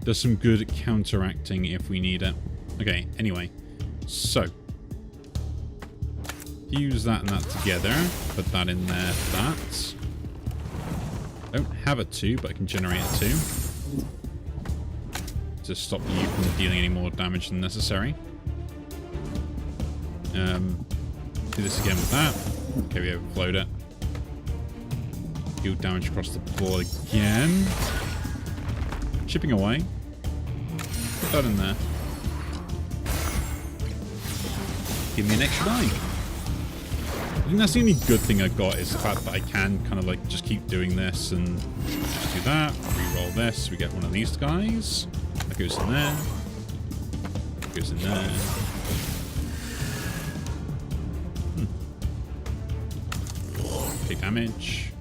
Does some good counteracting if we need it. Okay, anyway. So. Fuse that and that together. Put that in there for that. Don't have a 2, but I can generate a 2. To stop you from dealing any more damage than necessary. Do this again with that. Okay, we overflowed it. Deal damage across the board again. Chipping away. Put that in there. Give me an extra die. I think that's the only good thing I've got is the fact that I can kind of like just keep doing this and just do that. Re-roll this. We get one of these guys. That goes in there. That goes in there. Take damage.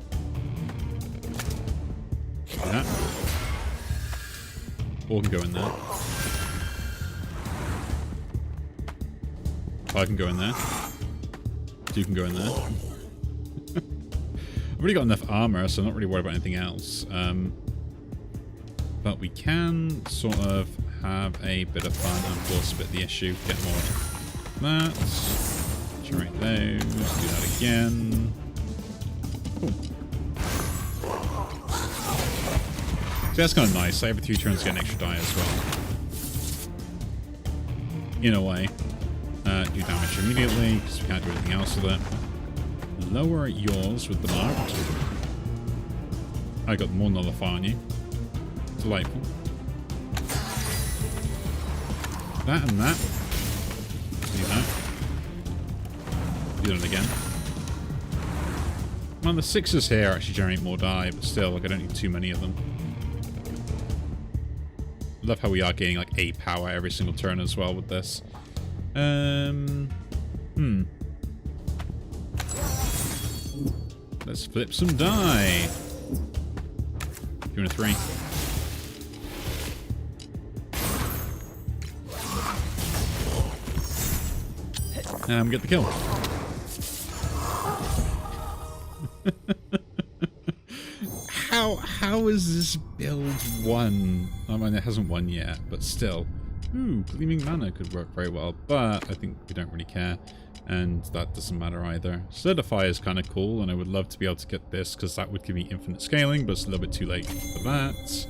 Do that. All can go in there. 5 can go in there. 2 can go in there. I've already got enough armor, so I'm not really worried about anything else. But we can sort of have a bit of fun and force fit the issue. Get more of that. Generate those. Do that again. Cool. So that's kind of nice. Every 3 turns get an extra die as well. In a way. Do damage immediately, because we can't do anything else with it. Lower yours with the marked. I got more nullify on you. Delightful. That and that. Do that. Do that again. Well, the 6s here actually generate more die, but still, like, I don't need too many of them. Love how we are gaining like 8 power every single turn as well with this. Let's flip some die. 2 and a 3. We get the kill. How is this build won? I mean, it hasn't won yet, but still. Ooh, Gleaming Mana could work very well, but I think we don't really care, and that doesn't matter either. Solidify is kind of cool, and I would love to be able to get this, because that would give me infinite scaling, but it's a little bit too late for that.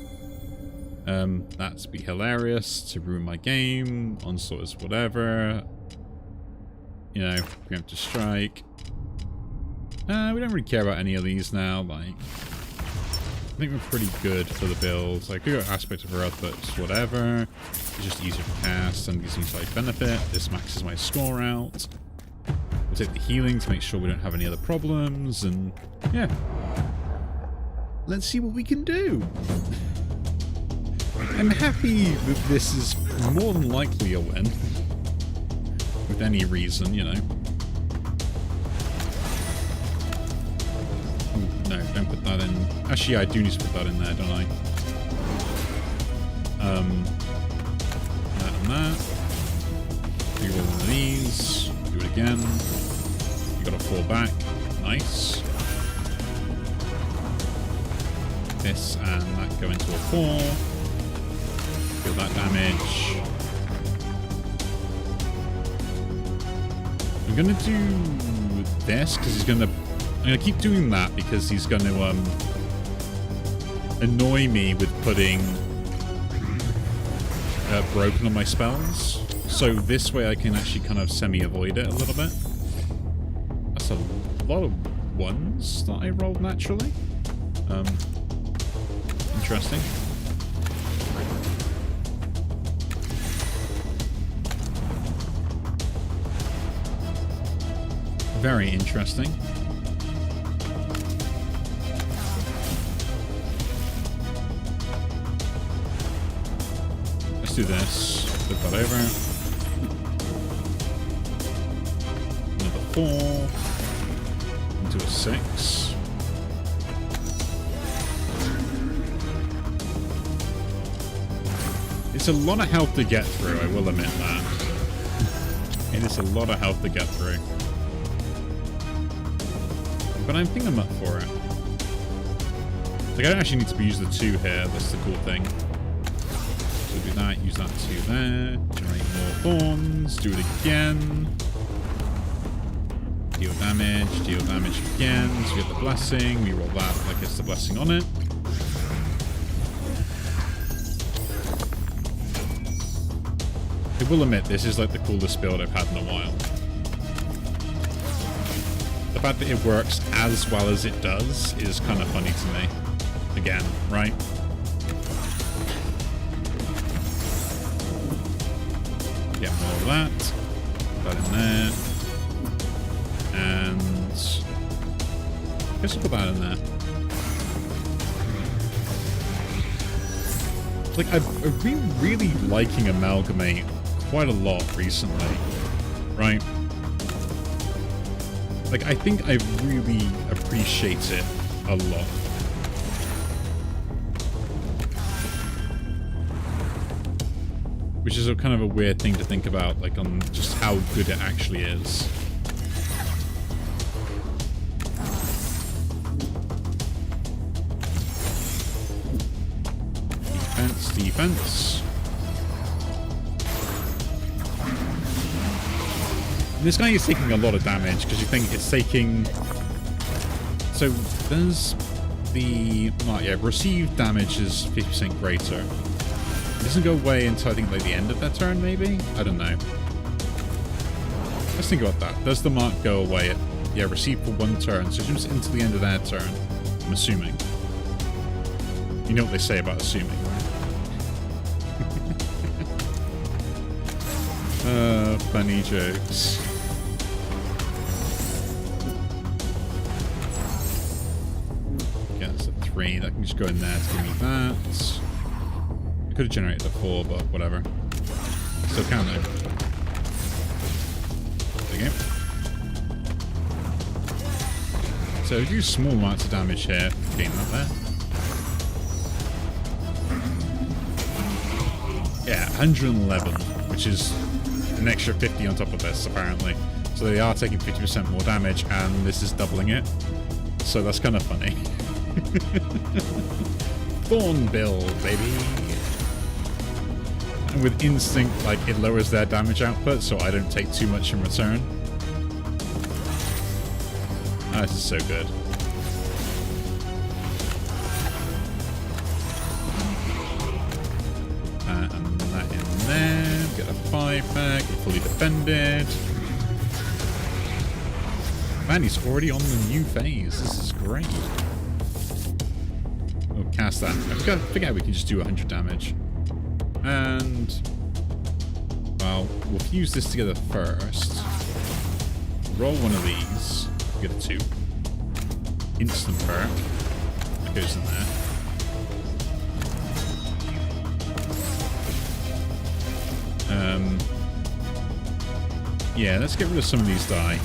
That'd be hilarious to ruin my game. Onslaught is whatever. You know, Preemptive Strike. We don't really care about any of these now, like... I think we're pretty good for the build. Like, we got Aspect of Earth, but it's whatever. It's just easier to cast and gives me side benefit. This maxes my score out. We'll take the healing to make sure we don't have any other problems, and yeah. Let's see what we can do. I'm happy that this is more than likely a win. With any reason, you know. No, don't put that in. Actually, I do need to put that in there, don't I? That and that. Reroll one of these. Do it again. You gotta fall back. Nice. This and that go into a 4. Feel that damage. I'm gonna do this because he's gonna. I'm going to keep doing that because he's going to annoy me with putting broken on my spells. So this way I can actually kind of semi-avoid it a little bit. That's a lot of 1s that I rolled naturally. Interesting. Very interesting. Do this, flip that over. 4. Into a 6. It's a lot of health to get through, I will admit that. It is a lot of health to get through. But I think I'm up for it. Like, I don't actually need to use the 2 here, that's the cool thing. So do that, use that 2 there. Generate more thorns, do it again. Deal damage again. So we get the blessing, we roll that like it's the blessing on it. I will admit, this is like the coolest build I've had in a while. The fact that it works as well as it does is kind of funny to me. Again, right? Get more of that. Put that in there. And I guess I'll put that in there. Like, I've been really liking Amalgamate quite a lot recently, right? Like, I think I really appreciate it a lot. Which is a kind of a weird thing to think about, like, on just how good it actually is. Defense. This guy is taking a lot of damage because you think it's taking. So there's the received damage is 50% greater. It doesn't go away until I think like the end of their turn, maybe. I don't know. Let's think about that. Does the mark go away? Received for 1 turn, so just into the end of their turn. I'm assuming. You know what they say about assuming, right? Funny jokes. Yeah, that's a 3. That can just go in there to give me that. I could have generated a 4, but whatever. Still count though. There you go. So do small amounts of damage here. Gain that there. Yeah, 111, which is an extra 50 on top of this, apparently. So they are taking 50% more damage, and this is doubling it. So that's kind of funny. Thorn build, baby. And with Instinct, like, it lowers their damage output, so I don't take too much in return. Oh, this is so good. And that in there. Get a 5 back. We're fully defended. Man, he's already on the new phase. This is great. We'll cast that. I forget we can just do 100 damage. And, well, we'll fuse this together first. Roll one of these. Get a 2. Instant perk. That goes in there. Yeah, let's get rid of some of these die.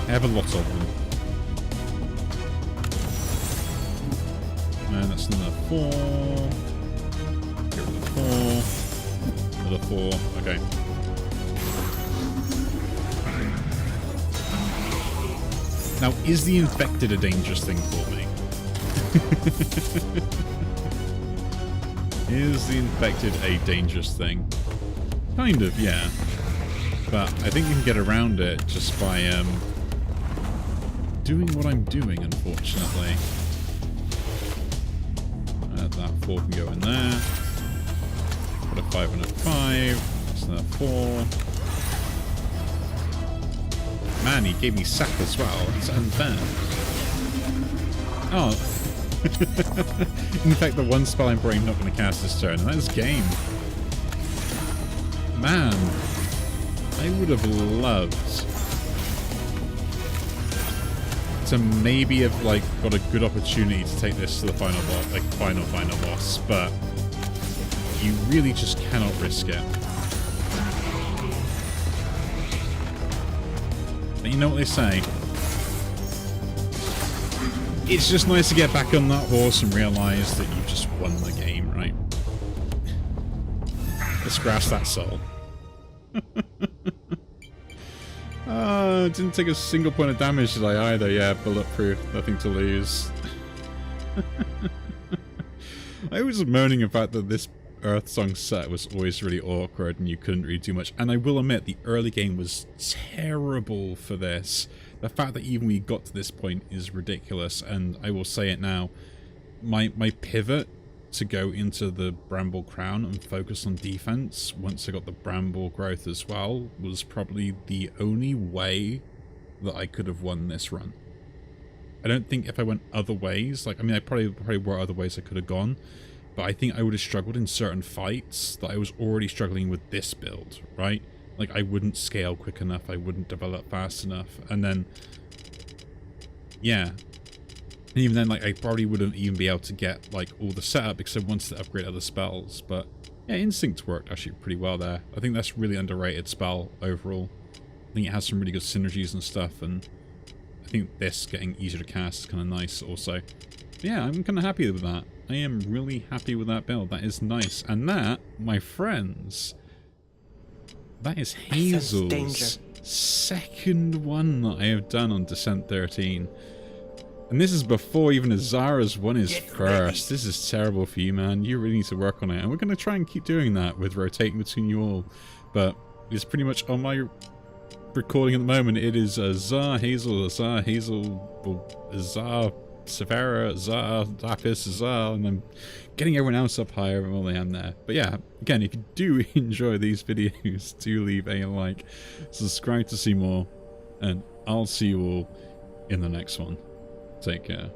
I have a lot of them. And that's another 4. Get rid of 4. Another 4. Okay. Now, is the infected a dangerous thing for me? Is the infected a dangerous thing? Kind of, yeah. But I think you can get around it just by doing what I'm doing, unfortunately. That 4 can go in there. Put a 5 and a 5. That's another 4. Man, he gave me sap as well. It's unfair. Oh. In fact, the one spell I'm probably not going to cast this turn, and that is game. Man, I would have loved to maybe have like got a good opportunity to take this to the final boss, like final boss, but you really just cannot risk it. But you know what they say? It's just nice to get back on that horse and realise that you've just won the game, right? Let's grasp that soul. Didn't take a single point of damage, did I either? Yeah, bulletproof, nothing to lose. I was moaning about that this Earthsong set was always really awkward and you couldn't really do much. And I will admit, the early game was terrible for this. The fact that even we got to this point is ridiculous, and I will say it now. My pivot to go into the Bramble Crown and focus on defense once I got the Bramble growth as well was probably the only way that I could have won this run. I don't think if I went other ways, like, I mean, I probably were other ways I could have gone, but I think I would have struggled in certain fights that I was already struggling with this build, right? Like, I wouldn't scale quick enough, I wouldn't develop fast enough, and then, yeah. And even then, like, I probably wouldn't even be able to get, like, all the setup because I wanted to upgrade other spells, but, yeah, Instinct worked actually pretty well there. I think that's a really underrated spell overall. I think it has some really good synergies and stuff, and I think this getting easier to cast is kind of nice also. But yeah, I'm kind of happy with that. I am really happy with that build. That is nice. And that, my friends, that is Hazel's second one that I have done on Descent 13. And this is before even Azara's won his first. This is terrible for you, man. You really need to work on it. And we're going to try and keep doing that with rotating between you all. But it's pretty much on my recording at the moment. It is Azar, Hazel, Azar, Hazel, Azar, Severa, Azar, Lapis, Azar, and I'm getting everyone else up higher while I am there. But yeah, again, if you do enjoy these videos, do leave a like, subscribe to see more, and I'll see you all in the next one. Take care.